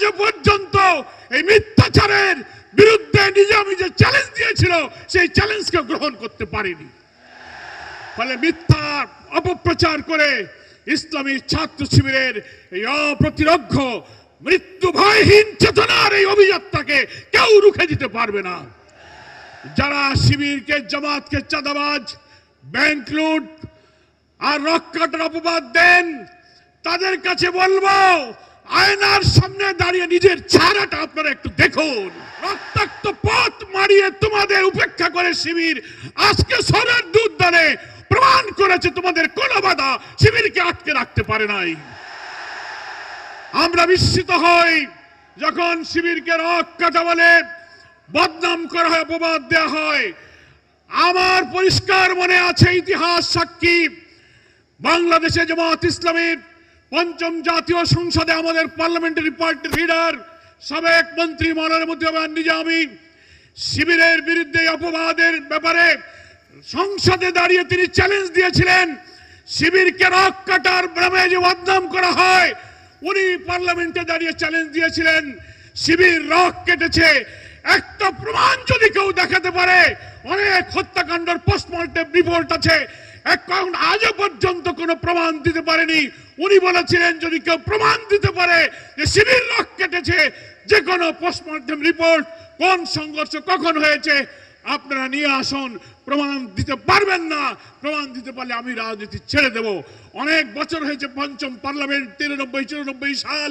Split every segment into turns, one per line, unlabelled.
আজ পর্যন্ত এই মিথ্যাচারের বিরুদ্ধে নিজামী যে চ্যালেঞ্জ দিয়েছিল সেই চ্যালেঞ্জকে গ্রহণ করতে পারেনি। ফলে মিথ্যা অপপ্রচার করে ইসলামী ছাত্র শিবিরের এই অপ্রতিরোধ্য মৃত্যু ভয়হীন চেতনার এই অভিযাত্রাকে কেউ রুখে দিতে পারবে না। যারা শিবিরকে জামাতকে চাঁদাবাজ, ব্যাংক লুট আর রক্ষাটার অপবাদ দেন, তাদের কাছে বলবো আয়নার সামনে দাঁড়িয়ে নিজের চেহারাটা আপনারা একটু দেখুন। রক্তাক্ত পথ মারিয়ে তোমাদের উপেক্ষা করে শিবির আজকে সোনার দুধ দানে প্রমাণ করেছে তোমাদের কোন বাধা শিবিরকে আটকে রাখতে পারে নাই। আমরা বিস্মিত হই যখন শিবিরকে রক্ষাটা বলে বদনাম করা হয়, অপবাদ দেওয়া হয়। আমার পরিষ্কার মনে আছে, ইতিহাস সাক্ষী, বাংলাদেশে জামাত ইসলামীর পঞ্চম জাতীয় সংসদে আমাদের পার্লামেন্টারি পার্টির লিডার সাবেক মন্ত্রী মাওলানা মতিউর নিজামী শিবিরের বিরুদ্ধে অপবাদের ব্যাপারে সংসদে দাঁড়িয়ে তিনি চ্যালেঞ্জ দিয়েছিলেন। শিবিরকে রক্ষাটার নামে যে বদনাম করা হয়, উনি পার্লামেন্টে দাঁড়িয়ে চ্যালেঞ্জ দিয়েছিলেন শিবির রক কেটেছে। একটা প্রমাণ যদি কেউ দেখাতে পারে, অনেক হত্যাকাণ্ডের পোস্টমর্টম রিপোর্ট আছে, এখন আজও পর্যন্ত কোনো প্রমাণ দিতে পারেনি। উনি বলেছিলেন যদি কেউ প্রমাণ দিতে পারে যে শিবির রক কেটেছে, যে কোনো পোস্টমর্টম রিপোর্ট, কোন সংঘর্ষ কখন হয়েছে, আপনারা নিয়ে আসুন। প্রমাণ দিতে পারবেন না, প্রমাণ দিতে পারলে আমি রাজনীতি ছেড়ে দেব। অনেক বছর হয়েছে, পঞ্চম পার্লামেন্ট 93-94 সাল,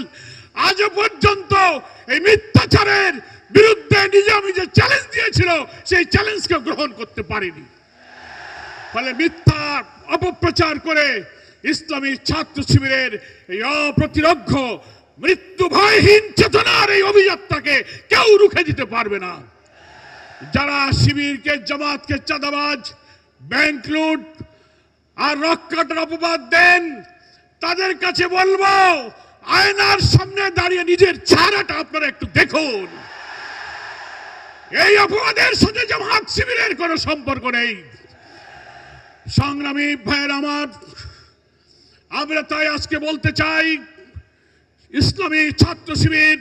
আজও পর্যন্ত এই মিথ্যাচারের বিরুদ্ধে নিজামী যে চ্যালেঞ্জ দিয়েছিল সেই চ্যালেঞ্জকে গ্রহণ করতে পারেনি। ফলে মিথ্যা অপপ্রচার করে ইসলামী ছাত্র শিবিরের এই অপ্রতিরোধ্য মৃত্যু ভয়হীন চেতনার এই অভিযাত্রাকে কেউ রুখে দিতে পারবে না। যারা শিবিরকে জামাতকে চাঁদাবাজ, ব্যাংক লুট আর রক্ষাটার অপবাদ দেন, তাদের কাছে বলবো আয়নার সামনে দাঁড়িয়ে নিজের চেহারাটা আপনারা একটু দেখুন। এই অপবাদের সাথে জামাত শিবিরের কোনো সম্পর্ক নেই। সংগ্রামী ভাইয়ের আমার, আমরা তাই আজকে বলতে চাই, ইসলামী ছাত্র শিবির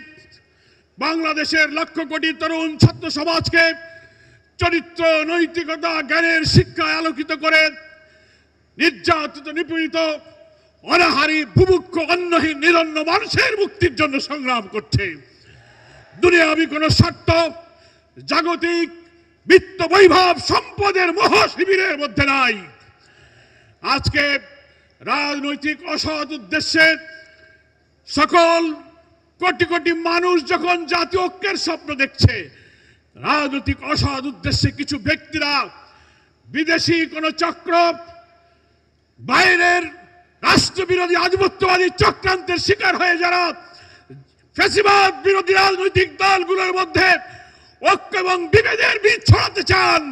বাংলাদেশের লক্ষ কোটি তরুণ ছাত্র সমাজকে চরিত্র, নৈতিকতা, জ্ঞানের শিক্ষায় আলোকিত করে নির্যাতিত, নিপীড়িত, অনাহারী, বুভুক্ষ, অন্নহীন, নিরন্ন মানুষের মুক্তির জন্য সংগ্রাম করছে। দুনিয়াবি কোন স্বার্থ, জাগতিক বিত্ত, বৈভব, সম্পদের মোহ শিবিরের মধ্যে নাই। আজকে রাজনৈতিক অসৎ উদ্দেশ্যে সকল কোটি কোটি মানুষ যখন জাতীয় ঐক্যের স্বপ্ন দেখছে, রাজনৈতিক অসৎ উদ্দেশ্যে কিছু ব্যক্তিরা, বিদেশি কোন চক্র, বাইরের রাষ্ট্রবিরোধী আধিপত্যবাদী চক্রান্তের শিকার হয়ে যারা ফ্যাসিবাদ বিরোধী রাজনৈতিক দলগুলোর মধ্যে ঐক্য এবং বিভেদের বীজ ছড়াতে চান,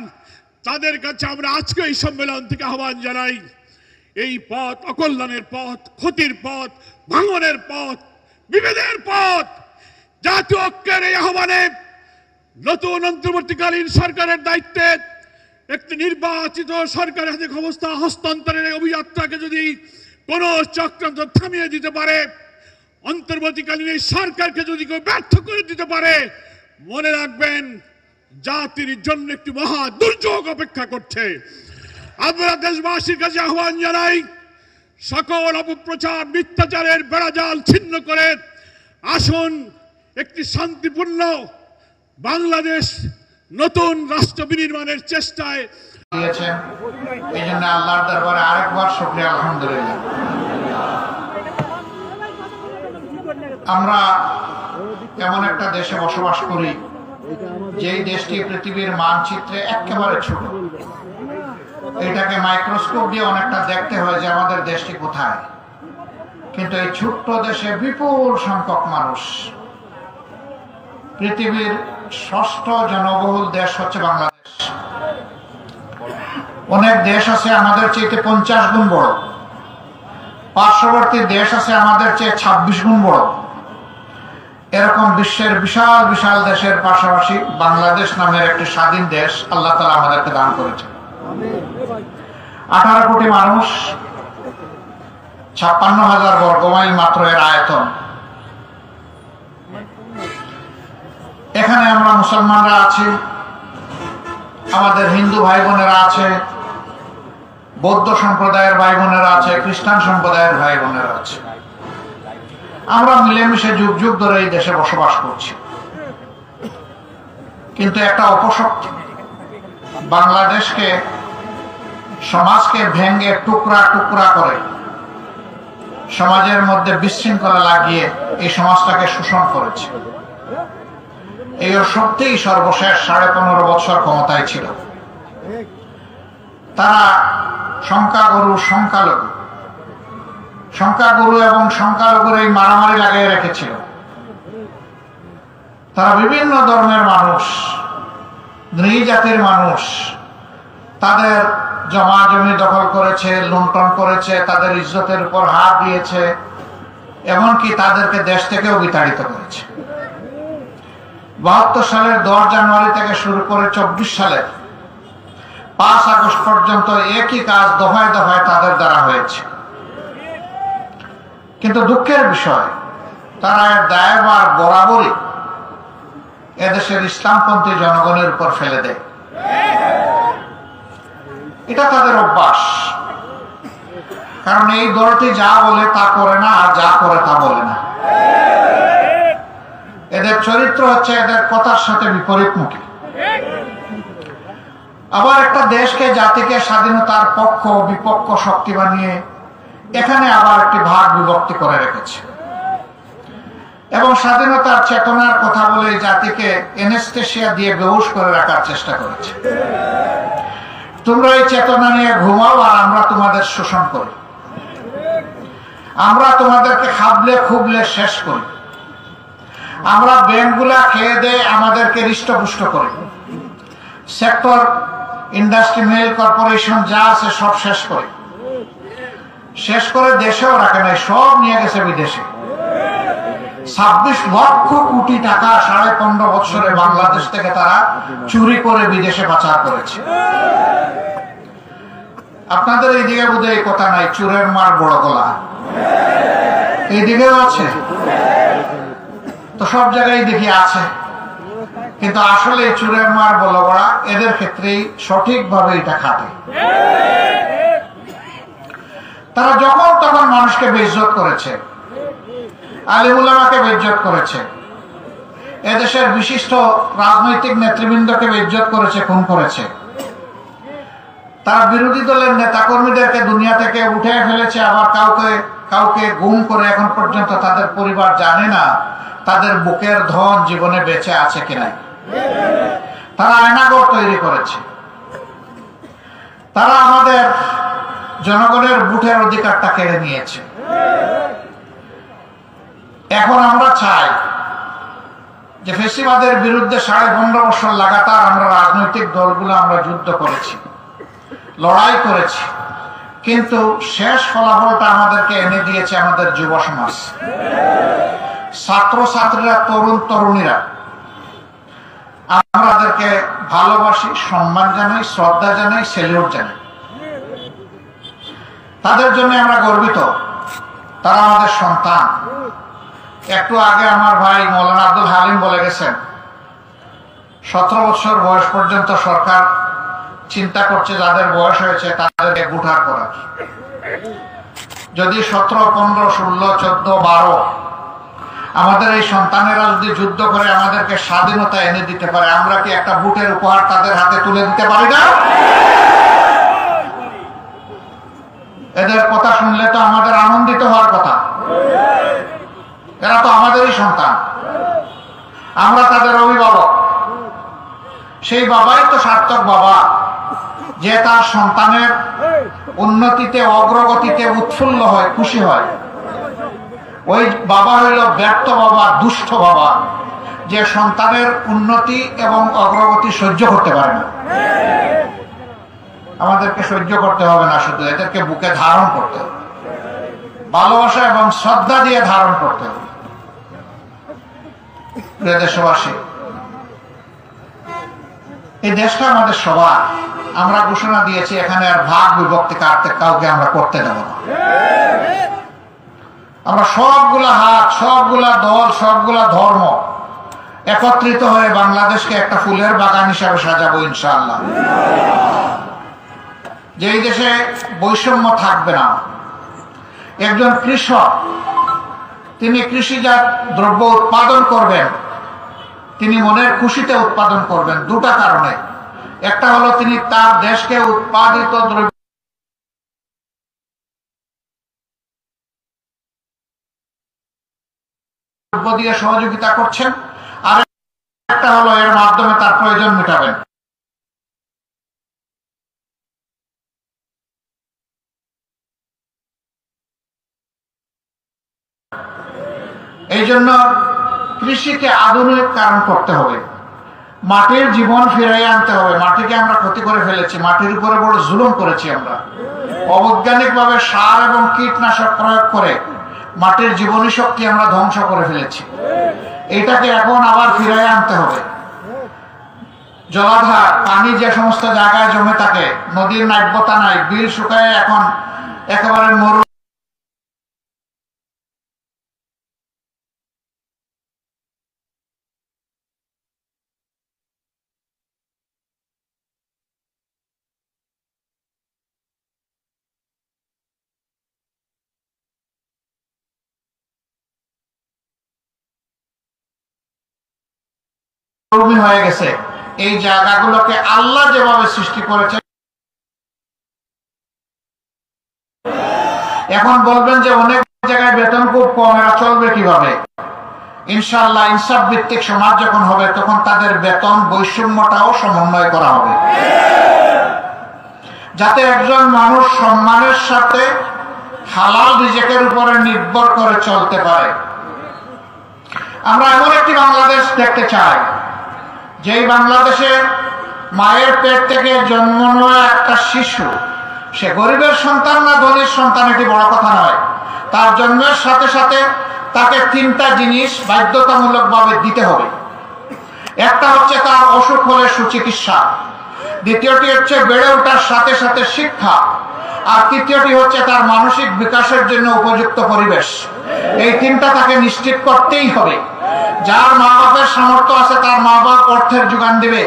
তাদের কাছে আমরা আজকে এই সম্মেলন থেকে আহ্বান জানাই, এই পথ অকল্যাণের পথ, ক্ষতির পথ, ভাঙনের পথ, বিভেদের পথ। জাতীয় ঐক্যের এই আহ্বানে নতুন অন্তর্বর্তীকালীন সরকারের দায়িত্বে একটি নির্বাচিত সরকারের হাতে ক্ষমতা হস্তান্তরের অভিযাত্রাকে যদি কোন চক্রান্ত থামিয়ে দিতে পারে, অন্তর্বর্তীকালীন এই সরকারকে যদি কেউ ব্যর্থ করে দিতে পারে, মনে রাখবেন জাতির জন্য একটি মহা দুর্যোগ অপেক্ষা করছে। আমরা দেশবাসীর কাছে আহ্বান জানাই, সকল অপপ্রচার, মিথ্যাচারের বেড়াজাল ছিন্ন করে আসুন একটি শান্তিপূর্ণ বাংলাদেশ নতুন রাষ্ট্র বিনির্মাণের চেষ্টায়
দিয়েছেন। এই জন্য আল্লাহর দরবারে আরেকবার শুকরিয়া, আলহামদুলিল্লাহ। আমরা এমন একটা দেশে বসবাস করি যেই দেশটি পৃথিবীর মানচিত্রে একেবারে ছোট। এটাকে মাইক্রোস্কোপ দিয়ে অনেকটা দেখতে হয় যে আমাদের দেশটি কোথায়, কিন্তু এই ছোট্ট দেশে বিপুল সংখ্যক মানুষ। পৃথিবীর ষষ্ঠ জনবহুল দেশ হচ্ছে বাংলাদেশ। অনেক দেশ আছে আমাদের চেয়ে 50 গুণ বড়, পার্শ্ববর্তী দেশ আছে আমাদের চেয়ে 26 গুণ বড়। এরকম বিশ্বের বিশাল বিশাল দেশের পাশাপাশি বাংলাদেশ নামের একটি স্বাধীন দেশ আল্লাহ তাআলা আমাদেরকে দান করেছে। 18 কোটি মানুষ, 56,000 বর্গমাইল মাত্র এর আয়তন। এখানে আমরা মুসলমানরা আছি, আমাদের হিন্দু ভাই বোনেরা আছে, বৌদ্ধ সম্প্রদায়ের ভাই বোনেরা আছে, খ্রিস্টান সম্প্রদায়ের ভাই বোনেরা আছে। আমরা মিলেমিশে যুগ যুগ ধরে এই দেশে বসবাস করছি। কিন্তু একটা অপশক্তি বাংলাদেশকে, সমাজকে ভেঙে টুকরা টুকরা করে সমাজের মধ্যে বিশৃঙ্খলা লাগিয়ে এই সমাজটাকে শোষণ করেছে। এই শক্তিই সর্বশেষ 15.5 বছর ক্ষমতায় ছিল। তারা সংখ্যাগুরু সংখ্যালঘু, সংখ্যাগুরু এবং সংখ্যালঘুর এই মারামারি লাগিয়ে রেখেছিল। তারা বিভিন্ন ধর্মের মানুষ, নৃজাতির মানুষ, তাদের জমা জমি দখল করেছে, লুণ্ঠন করেছে, তাদের ইজ্জতের উপর হাত দিয়েছে, এমনকি তাদেরকে দেশ থেকেও বিতাড়িত করেছে। 72 সালের 10 জানুয়ারি থেকে শুরু করে 24 সালের 5 আগস্ট পর্যন্ত একই কাজ দফায় দফায় তাদের দ্বারা হয়েছে। কিন্তু দুঃখের বিষয়, তারা এর দায়ভার বরাবরই এদেশের ইসলামপন্থী জনগণের উপর ফেলে দেয়। এটা তাদের অভ্যাস। কারণ এই দলটি যা বলে তা করে না, আর যা করে তা বলে না। এদের চরিত্র হচ্ছে এদের কথার সাথে বিপরীতমুখী। আবার একটা দেশকে, জাতিকে স্বাধীনতার পক্ষ বিপক্ষ শক্তি বানিয়ে এখানে আবার একটি ভাগ বিভক্তি করে রেখেছে এবং স্বাধীনতার চেতনার কথা বলে জাতিকে এনেস্থেশিয়া দিয়ে বেহুশ করে রাখার চেষ্টা করেছে। তোমরা এই চেতনা নিয়ে ঘুমাও আর আমরা তোমাদের শোষণ করি, আমরা তোমাদেরকে খাবলে খুবলে শেষ করি, আমরা ব্যাংকগুলা খেয়ে দেয় আমাদেরকে হৃষ্টপুষ্ট করি, সেক্টর, ইন্ডাস্ট্রি, মিল, কর্পোরেশন যা আছে সব শেষ করি, শেষ করে দেশেও রাখে নাই, সব নিয়ে গেছে বিদেশে। 26 লক্ষ কোটি টাকা 15.5 বছরে বাংলাদেশ থেকে তারা চুরি করে বিদেশে পাচার করেছে। আপনাদের এইদিকে বোধহয় এই কথা নাই, চুরের মার বড় গলা, এইদিকেও আছে তো, সব জায়গায় দেখি আছে। কিন্তু আসলে চুরের মার বড় গলা এদের ক্ষেত্রেই সঠিকভাবে এটা খাটে। তারা যখন তখন মানুষকে বেইজ্জত করেছে, আলেম উলামাকে বেইজ্জত করেছে, এদেশের বিশিষ্ট রাজনৈতিক নেতৃবৃন্দকে বেইজ্জত করেছে, খুন করেছে। তারা বিরোধী দলের নেতাকর্মীদেরকে দুনিয়া থেকে উঠে ফেলেছে, আবার কাউকে কাউকে গুম করে এখন পর্যন্ত তাদের পরিবার জানে না তাদের বুকের ধন জীবনে বেঁচে আছে কিনা। তারা আয়নাঘর তৈরি করেছে। তারা আমাদের জনগণের ভোটের অধিকারটা কেড়ে নিয়েছে। এখন আমরা চাই যে ফ্যাসিবাদের বিরুদ্ধে 15.5 বছর লাগাতার আমরা রাজনৈতিক দলগুলো আমরা যুদ্ধ করেছি, লড়াই করেছি, কিন্তু শেষ ফলাফলটা আমাদেরকে এনে দিয়েছে আমাদের যুব সমাজ, ছাত্র ছাত্রীরা, তরুণ তরুণীরা। আমরা তাদেরকে ভালোবাসি, সম্মান জানাই, শ্রদ্ধা জানাই, সেলিউট জানাই। তাদের জন্য আমরা গর্বিত, তারা আমাদের সন্তান। একটু আগে আমার ভাই মৌলানা আব্দুল হালিম বলে গেছেন 17 বছর বয়স পর্যন্ত সরকার চিন্তা করছে যাদের বয়স হয়েছে তাদেরকে গুঠার করার। যদি 17, 15, 16, 14, 12 আমাদের এই সন্তানেরা যদি যুদ্ধ করে আমাদেরকে স্বাধীনতা এনে দিতে পারে, আমরা কি একটা বুটের উপহার তাদের হাতে তুলে দিতে পারি না? এদের কথা শুনলে তো আমাদের আনন্দিত হওয়ার কথা। এরা তো আমাদেরই সন্তান, আমরা তাদের অভিভাবক। সেই বাবাই তো সার্থক বাবা, যে তার সন্তানের উন্নতিতে, অগ্রগতিতে উৎফুল্ল হয়, খুশি হয়। ওই বাবা হইল ব্যর্থ বাবা, দুষ্ট বাবা, যে সন্তানের উন্নতি এবং অগ্রগতি সহ্য করতে পারে না। আমাদেরকে সহ্য করতে হবে না, শুধু এদেরকে বুকে ধারণ করতে হবে, ভালোবাসা এবং শ্রদ্ধা দিয়ে ধারণ করতে হবে। প্রিয় দেশবাসী, এই দেশটা আমাদের সবার। আমরা ঘোষণা দিয়েছি এখানে আর ভাগ বিভক্তি কাউকে আমরা করতে দেব না। আমরা সবগুলা হাত, সবগুলা দল, সবগুলা ধর্ম একত্রিত হয়ে বাংলাদেশকে একটা ফুলের বাগান হিসাবে সাজাবো ইনশাআল্লাহ। যেই দেশে বৈষম্য থাকবে না। একজন কৃষক তিনি কৃষিজাত দ্রব্য উৎপাদন করবেন, তিনি মনের খুশিতে উৎপাদন করবেন দুটা কারণে। একটা হলো তিনি তার দেশকে উৎপাদিত দ্রব্য দিয়ে সহযোগিতা করছেন, আর একটা হলো এর মাধ্যমে তার প্রয়োজন মেটাবেন। এই জন্য কৃষিকে আধুনিকরণ করতে হবে, মাটির জীবন ফিরিয়ে আনতে হবে। মাটিকে আমরা ক্ষতি করে ফেলেছি, মাটির উপরে বড় জুলুম করেছি আমরা। অবৈজ্ঞানিকভাবে সার এবং কীটনাশক প্রয়োগ করে মাটির জীবনী শক্তি আমরা ধ্বংস করে ফেলেছি। এটাকে এখন আবার ফিরিয়ে আনতে হবে। জলাধার পানি যে সমস্ত জায়গায় জমে থাকে, নদীর নাব্যতা নাই, বিল শুকায় এখন একেবারে মরু হয়ে গেছে। এই জায়গাগুলোকে আল্লাহ যেভাবে সৃষ্টি করেছে, এখন বলবেন যে অনেক জায়গায় বেতন খুব কম, এরা চলবে কিভাবে? ইনশাআল্লাহ ইনসাফ ভিত্তিক সমাজ যখন হবে তখন তাদের বেতন বৈষম্যটাও সমন্বয় করা হবে, যাতে একজন মানুষ সম্মানের সাথে হালাল রিজিকের উপরে নির্ভর করে চলতে পারে। আমরা এমন একটি বাংলাদেশ দেখতে চাই যেই বাংলাদেশে মায়ের পেট থেকে জন্ম নেওয়া একটা শিশু, সে গরিবের সন্তান না ধনীর সন্তান এটি বড় কথা নয়, তার জন্মের সাথে সাথে তাকে তিনটা জিনিস বাধ্যতামূলকভাবে দিতে হবে। একটা হচ্ছে তার অসুখ হলে সুচিকিৎসা, দ্বিতীয়টি হচ্ছে বেড়ে ওঠার সাথে সাথে শিক্ষা, আর তৃতীয়টি হচ্ছে তার মানসিক বিকাশের জন্য উপযুক্ত পরিবেশ। এই তিনটা তাকে নিশ্চিত করতেই হবে। যার মা বাপের সামর্থ্য আছে তার মা বাপ অর্থের যোগান দিবে,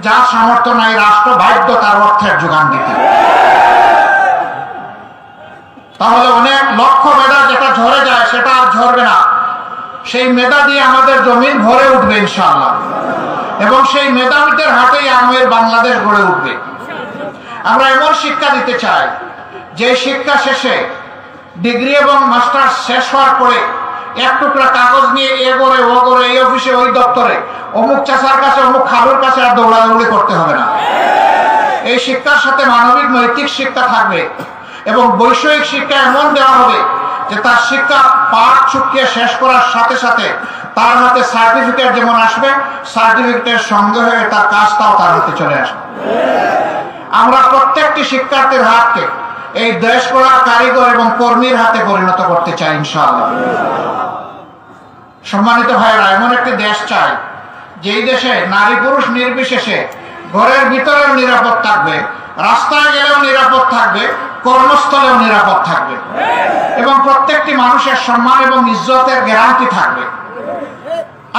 যার সামর্থ্য নাই রাষ্ট্র বাধ্য তার অর্থের যোগান দিতে। তাহলে অনেক লক্ষ মেধা যেটা ঝরে যায় সেটা আর ঝরবে না, সেই মেধা দিয়ে আমাদের জমিন ভরে উঠবে ইনশাআল্লাহ, এবং সেই মেধাবীদের হাতেই আমাদের বাংলাদেশ গড়ে উঠবে। আমরা এমন শিক্ষা দিতে চাই যে শিক্ষা শেষে ডিগ্রি এবং মাস্টার্স শেষ হওয়ার পরে এক টুকরা কাগজ নিয়ে এ করে ও করে, এই অফিসে ওই দপ্তরে, অমুক চাচার কাছে অমুক খালুর কাছে আর দৌড়াদৌড়ি করতে হবে না। এই শিক্ষার সাথে মানবিক নৈতিক শিক্ষা থাকবে এবং বৈষয়িক শিক্ষা এমন দেওয়া হবে যে তার শিক্ষা পাঠ চুকিয়ে শেষ করার সাথে সাথে তার হাতে সার্টিফিকেট যেমন আসবে, সার্টিফিকেটের সঙ্গে হয়ে তার কাজটাও তার হাতে চলে আসবে। আমরা প্রত্যেকটি শিক্ষার্থীর হাতকে এই দেশ গড়ার কারিগর এবং কর্মীর হাতে পরিণত করতে চাই ইনশাআল্লাহ। সম্মানিত ভাইরা, এমন একটি দেশ চাই যেই দেশে নারী পুরুষ নির্বিশেষে ঘরের ভিতরেও নিরাপদ থাকবে, রাস্তায় গেলেও নিরাপদ থাকবে, কর্মস্থলেও নিরাপদ থাকবে, এবং প্রত্যেকটি মানুষের সম্মান এবং ইজ্জতের গ্যারান্টি থাকবে।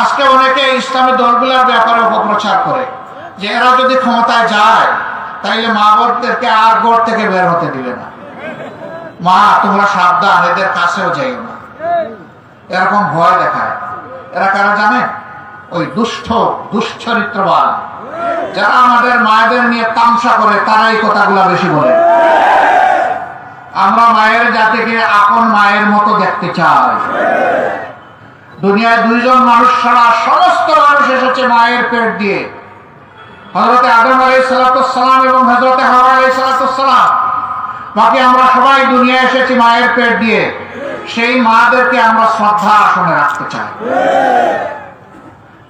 আজকে অনেকে ইসলামী দলগুলোর ব্যাপারে অপপ্রচার করে যে এরা যদি ক্ষমতায় যায় তাইলে মা বোনদেরকে আর ঘর থেকে বের হতে দিবে না, মা তোমরা সাবধান, এদের কাছেও যাইও না, এরকম ভয় দেখায়। এরা কারা জানে? ওই দুশ্চরিত্রবান যারা আমাদের মায়েদের নিয়ে তামসা করে, তারা এই কথাগুলো বেশি বলে। আমরা মায়ের জাতিকে আপন মায়ের মতো দেখতে চাই। দুনিয়ায় দুইজন মানুষ ছাড়া সমস্ত মানুষ এসেছে মায়ের পেট দিয়ে, হযরতে আদম আলাইহিস সালাম এবং হযরতে হাওয়া আলাইহিস সালাম। বাকি আমরা সবাই দুনিয়ায় এসেছি মায়ের পেট দিয়ে। সেই মাদেরকে আমরা শ্রদ্ধা আসনে রাখতে চাই।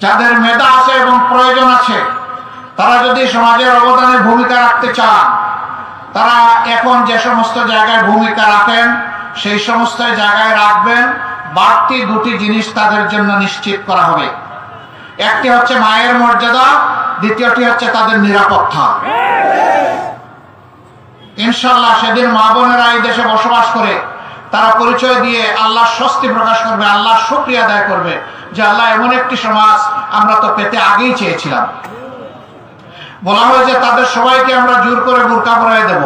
যাদের মেধা আছে এবং প্রয়োজন আছে, তারা যদি সমাজের অবদানে ভূমিকা রাখতে চান, তারা এখন যে সমস্ত জায়গায় ভূমিকা রাখেন সেই সমস্ত জায়গায় রাখবেন। বাড়তি দুটি জিনিস তাদের জন্য নিশ্চিত করা হবে। একটি হচ্ছে মায়ের মর্যাদা, দ্বিতীয়টি হচ্ছে তাদের নিরাপত্তা। ইনশাআল্লাহ সেদিন মা বোনেরা এই দেশে বসবাস করে তারা পরিচয় দিয়ে আল্লাহর স্বস্তি প্রকাশ করবে, আল্লাহর শুকরিয়া আদায় করবে যে আল্লাহ এমন একটি সমাজ আমরা তো পেতে আগেই চেয়েছিলাম। বলা হয় যে তাদের সবাইকে আমরা জোর করে বোরকা পরাই দেব।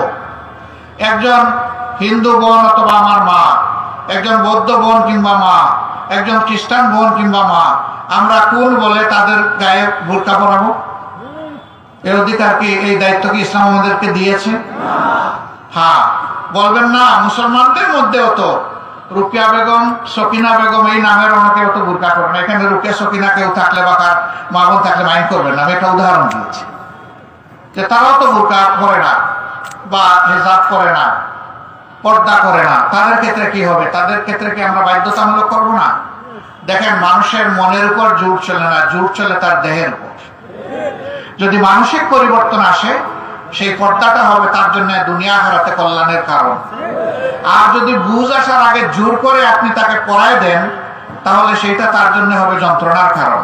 একজন হিন্দু বোন অথবা আমার মা, একজন বৌদ্ধ বোন কিংবা মা, একজন খ্রিস্টান বোন কিংবা মা, আমরা কোন বলে তাদের গায়ে বোরকা পরাবো? এই অধিকার কি, এই দায়িত্ব কি ইসলাম আমাদেরকে দিয়েছে? হ্যাঁ, বলবেন না মুসলমানদের মধ্যেও তো রুকিয়া বেগম, সকিনা বেগম এই নামের অনেকেও তো বোরকা করে না। এখানে রুকিয়া সকিনা কেউ থাকলে বা কার মা বোন থাকলে মাইন্ড করবেন না, আমি একটা উদাহরণ দিয়েছি যে তারাও তো বোরকা করে না বা হিজাব করে না, পর্দা করে না। তাদের ক্ষেত্রে কি হবে? তাদের ক্ষেত্রে কি আমরা বাধ্যতামূলক করবো না? দেখেন, মানুষের মনের উপর জোর চলে না, জোর চলে তার দেহের উপর। যদি মানসিক পরিবর্তন আসে, সেই পর্দাটা হবে তার জন্য দুনিয়া হারাতে কল্যাণের কারণ। আর যদি বুঝ আসার আগে জোর করে আপনি তাকে পড়ায় দেন, তাহলে সেইটা তার জন্য হবে যন্ত্রণার কারণ।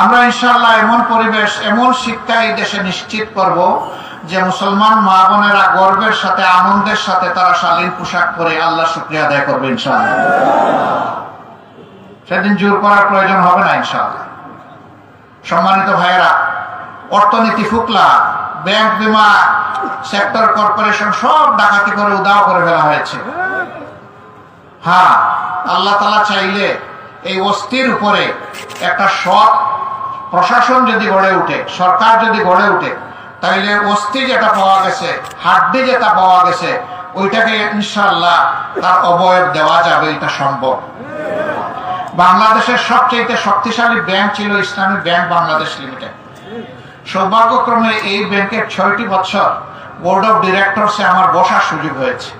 আমরা ইনশাআল্লাহ এমন পরিবেশ, এমন শিক্ষা এই দেশে নিশ্চিত করব যে মুসলমান মা বোনেরা গর্বের সাথে, আনন্দের সাথে তারা শালীন পোশাক পরে আল্লাহ শুকরিয়া আদায় করবে ইনশাআল্লাহ। সেদিন জোর করার প্রয়োজন হবে না ইনশাআল্লাহ। সম্মানিত ভাইয়েরা, অর্থনীতি ফুকলা, ব্যাংক, বিমা সেক্টর, কর্পোরেশন সব ডাকাতি করে উধাও করে ফেলা হয়েছে। হ্যাঁ, আল্লাহ তাআলা চাইলে এই অস্থির উপরে একটা সৎ প্রশাসন যদি গড়ে উঠে, সরকার যদি গড়ে উঠে, তাইলে অস্থি যেটা পাওয়া গেছে, হাড্ডি যেটা পাওয়া গেছে, ওইটাকে ইনশাআল্লাহ তার অবয়ব দেওয়া যাবে, এটা সম্ভব। বাংলাদেশের সবচেয়ে শক্তিশালী ব্যাংক ছিল ইসলামী ব্যাংক বাংলাদেশ লিমিটেড। সৌভাগ্যক্রমে এই ব্যাংকের 6টি বছর বোর্ড অফ ডিরেক্টরসে আমার বসার সুযোগ হয়েছে।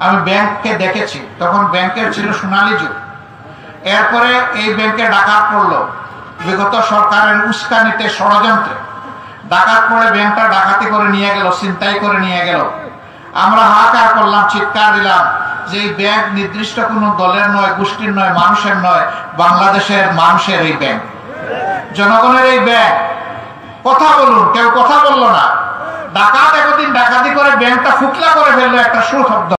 আমি ব্যাংককে দেখেছি, তখন ব্যাংকের ছিল সোনালী যুগ। এরপরে এই ব্যাংকে ডাকাত পড়লো, বিগত সরকারের উস্কানিতে, ষড়যন্ত্রে ডাকাত পড়ে ব্যাংকটা ডাকাতি করে নিয়ে গেল, ছিনতাই করে নিয়ে গেল। আমরা হাহাকার করলাম, চিৎকার দিলাম যে এই ব্যাংক নির্দিষ্ট কোনো দলের নয়, গোষ্ঠীর নয়, মানুষের নয়, বাংলাদেশের মানুষের এই ব্যাংক, জনগণের এই ব্যাংক। কথা বলুন, কেউ কথা বললো না। ডাকাত একদিন ডাকাতি করে ব্যাংকটা ফুকলা করে ফেললো একটা সুশব্দ।